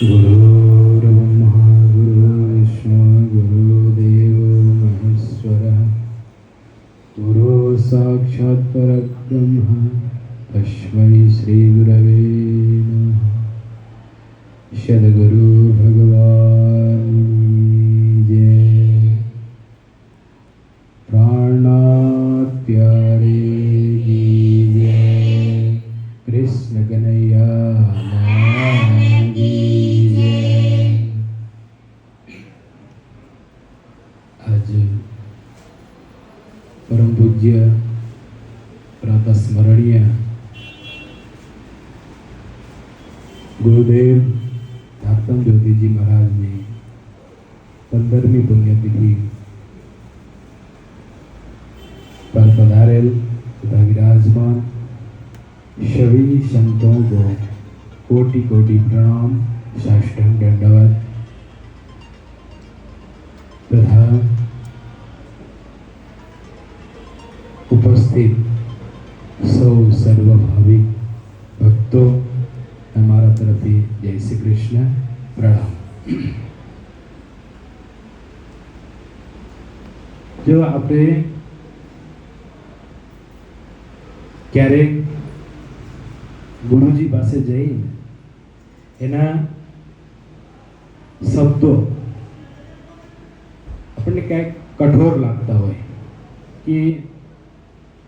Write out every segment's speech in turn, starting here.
गुरुर्ब्रह्मा गुरुर्विष्णु गुरुदेवो महेश्वरः गुरु साक्षात् परब्रह्म तस्मै श्री गुरवे नमः। सद्गुरु भगवान की जय। प्राणात प्यारे की जय। कृष्ण कन्हैया परम पूज्य प्रातः स्मरणीय गुरुदेव धातम ज्योति जी महाराज ने 15મી पुण्यतिथि पर पधारेल तथा विराजमान सभी संतों को कोटि कोटि प्रणाम, साष्टांग दंडवत तथा उपस्थित सौ सर्वभाविक भक्तों हमारा तरफी जय श्री कृष्ण प्रणाम। जो આપણે ક્યારેક ગુરુજી પાસે જઈને એના શબ્દો આપણને ક્યાંક કઠોર લાગતા હોય કે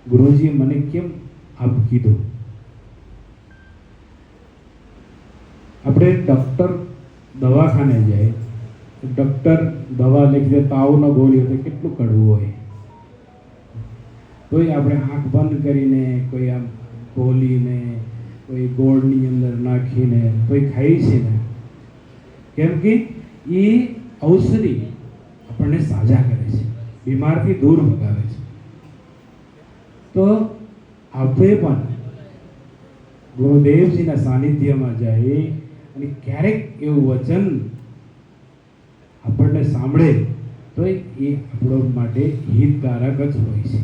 गुरुजी मने केम आप कीधो। अपने डॉक्टर दवाखाने जाए डॉक्टर दवा लिखी दे ताव न गोली तो केटलू कड़वू होय तो आपणे आँख बंद करीने कोई आम गोलीने कोई गोळनी अंदर नाखीने कोई खाई छे ने केम कि ई औषधि आपणे साजा करे छे, बीमारथी दूर भगावे छे। तो આપણે પણ ગુરુદેવજીના સાનિધ્યમાં જઈએ અને ક્યારેક એવું વચન આપણને સાંભળે તો એ આપણો માટે હિતકારક જ હોય છે।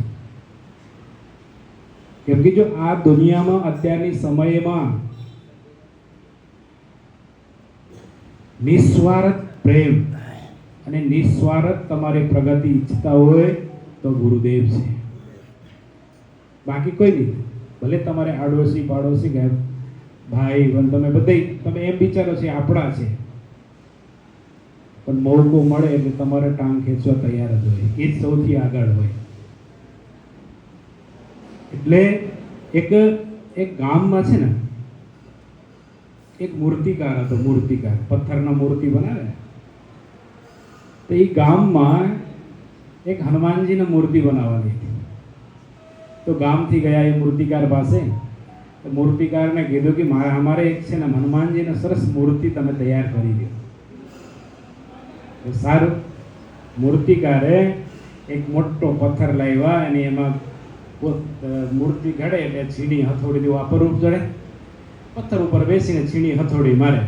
કેમ કે જો આ દુનિયામાં અત્યારની સમયમાં નિસ્વાર્થ પ્રેમ અને નિસ્વાર્થ તમારી પ્રગતિ ઈચ્છતા હોય તો ગુરુદેવ છે, बाकी कोई नहीं। भले तमारे आड़ोशी पाड़ोशी गए भाई बन तमे बधाई तमे एम विचारो छे आपड़ा छे पण मौको मळे એટલે તમારે ટાંગ ખેંચવા તૈયાર જ હોય, એ જ સૌથી આગળ હોય। એટલે એક ગામમાં છે ને એક મૂર્તિકાર હતો, મૂર્તિકાર પથ્થરના મૂર્તિ બનાવે તો એ ગામમાં એક હનુમાનજીની મૂર્તિ બનાવવાની હતી। तो गाम थी गया ये मूर्तिकार पासे तो मूर्तिकार ने कीधुं कि हमारे एक छे ने हनुमानजी ने सरस मूर्ति तमे तैयार करी दो। तो सारू मूर्तिकारे एक मोटो पत्थर लाव्या अने एमां मूर्ति घड़े એટલે छीणी हथोड़ी वापरવું પડે। पत्थर ऊपर बेसीने छीणी हथोड़ी मारे।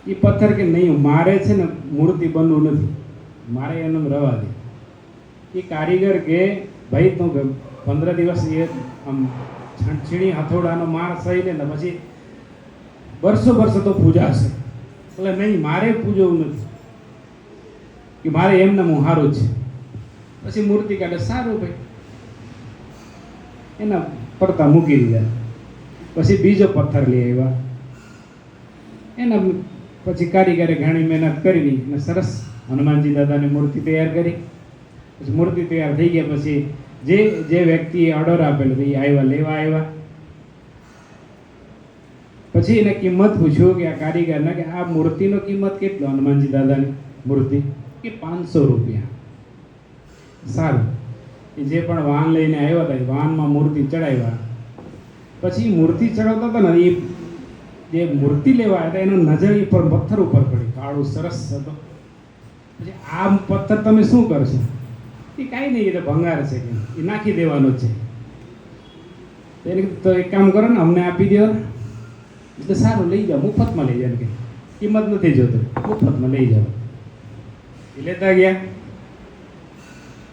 ये पत्थर के नहीं मारे छे ने मूर्ति बनवू नथी, मारे एने रवा दे। ये कारीगर के भाई तो 15 दिवस ये आम छीणी हथोड़ानो मार सही ने पछी वर्षो वर्ष तो पूजा छे એટલે નહીં મારે પૂજવું નથી કે મારે એમને હું હારું છે। પછી મૂર્તિ કાઢે સારું ભાઈ એના પડતા મૂકી દીધા। પછી બીજો પથ્થર લઈ આવ્યા એના પછી કારીગરે ઘણી મહેનત કરી ને સરસ હનુમાનજી દાદાની મૂર્તિ તૈયાર કરી। પછી મૂર્તિ તૈયાર થઈ ગયા પછી જે જે વ્યક્તિએ ઓર્ડર આપેલો એ આવ્યા લેવા આવ્યા। પછી એને કિંમત પૂછ્યું કે આ કારીગરને કે આ મૂર્તિનો કિંમત કેટલો હનુમાનજી દાદાની મૂર્તિ કે 500 રૂપિયા। સારું એ જે પણ વાહન લઈને આવ્યા હતા એ વાહનમાં મૂર્તિ ચડાવ્યા। પછી મૂર્તિ ચડાવતા હતા ને એ જે મૂર્તિ લેવા આવ્યા હતા એનો નજર એ પર પથ્થર ઉપર પડી, કાળું સરસ હતો। પછી આ પથ્થર તમે શું કરશો? એ કાંઈ નહીં, એ તો ભંગાર છે કે એ નાખી દેવાનો છે। એને તો એક કામ કરો ને અમને આપી દો એટલે સારું લઈ જાઓ, મુફતમાં લઈ જાઓ, કે કિંમત નથી જોતો, મુફતમાં લઈ જાઓ। એ લેતા ગયા।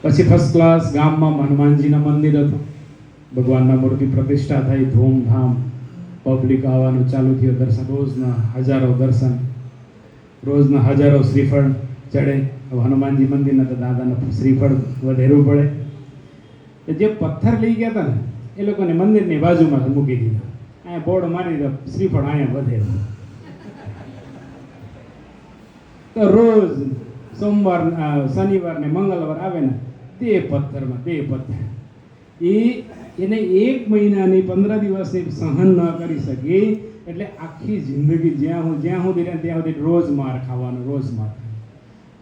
પછી ફર્સ્ટ ક્લાસ ગામમાં હનુમાનજીના મંદિર હતું, ભગવાનના મૂર્તિ પ્રતિષ્ઠા થઈ, ધૂમધામ પબ્લિક આવવાનું ચાલુ થયું. દર્શન રોજના હજારો દર્શન, રોજના હજારો શ્રીફળ ચડે. હવે હનુમાનજી મંદિરના તો દાદાને શ્રીફળ વધેરવું પડે. તો જે પથ્થર લઈ ગયા હતા ને એ લોકોને મંદિરની બાજુમાં મૂકી દીધા. અહીંયા બોર્ડ મારી દીધા, શ્રીફળ અહીંયા વધેરું. તો રોજ સોમવાર, શનિવાર ને મંગળવાર આવે ને તે પથ્થરમાં તે પથ્થર એને 1 મહિનાની 15 દિવસની સહન ન કરી શકી. એટલે આખી જિંદગી જ્યાં સુધી રહે ત્યાં સુધી રોજ માર ખાવાનો, રોજ માર.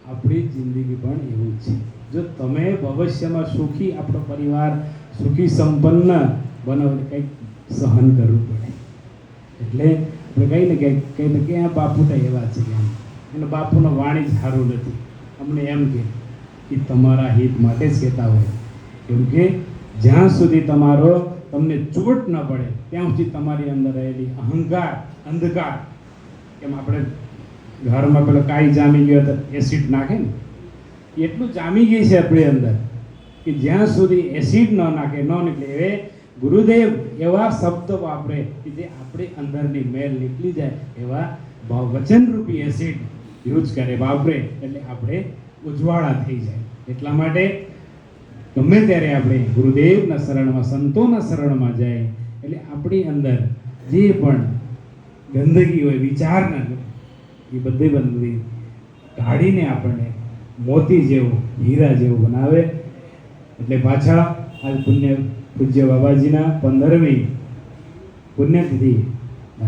આપણી જિંદગી પણ એવું જ છે. જો તમે ભવિષ્યમાં સુખી, આપણો પરિવાર સુખી સંપન્ન બનાવો, કંઈક સહન કરવું પડે. એટલે આપણે કહીને કે આ બાપુ તો એવા છે, અને બાપુનો વાણી જ સારું નથી. અમને એમ કે તમારા હિત માટે જ કહેતા હોય. કેમ કે જ્યાં સુધી તમને ચોટ ન પડે ત્યાં સુધી તમારી અંદર રહેલી અહંકાર, અંધકાર, કેમ આપણે ઘરમાં પેલો કાઈ જામી ગયો તો એસિડ નાખે ને, એટલું જામી ગઈ છે આપણી અંદર કે જ્યાં સુધી એસિડ ન નાખે, ન નીકળે. હવે ગુરુદેવ એવા શબ્દ વાપરે કે જે આપણી અંદરની મેલ નીકળી જાય, એવા વચનરૂપી એસિડ યુઝ કરે, વાપરે, એટલે આપણે ઉજવાળા થઈ જાય. એટલા માટે ગમે ત્યારે આપણે ગુરુદેવના શરણમાં, સંતોના શરણમાં જાય એટલે આપણી અંદર જે પણ ગંદકી હોય, વિચારના, એ બધી કાઢીને આપણને મોતી જેવું, હીરા જેવું બનાવે. એટલે પાછા આ પૂજ્ય બાબાજીના 15મી પુણ્યતિથિ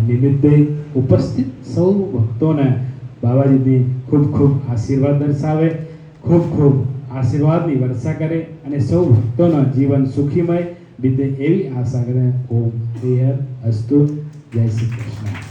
નિમિત્તે ઉપસ્થિત સૌ ભક્તોને બાબાજીની ખૂબ ખૂબ આશીર્વાદ દર્શાવે, ખૂબ ખૂબ આશીર્વાદની વર્ષા કરે અને સૌ ભક્તોના જીવન સુખીમય બીતે એવી આશા કરે. ઓમ હરિહર અસ્તુ. જય શ્રી કૃષ્ણ.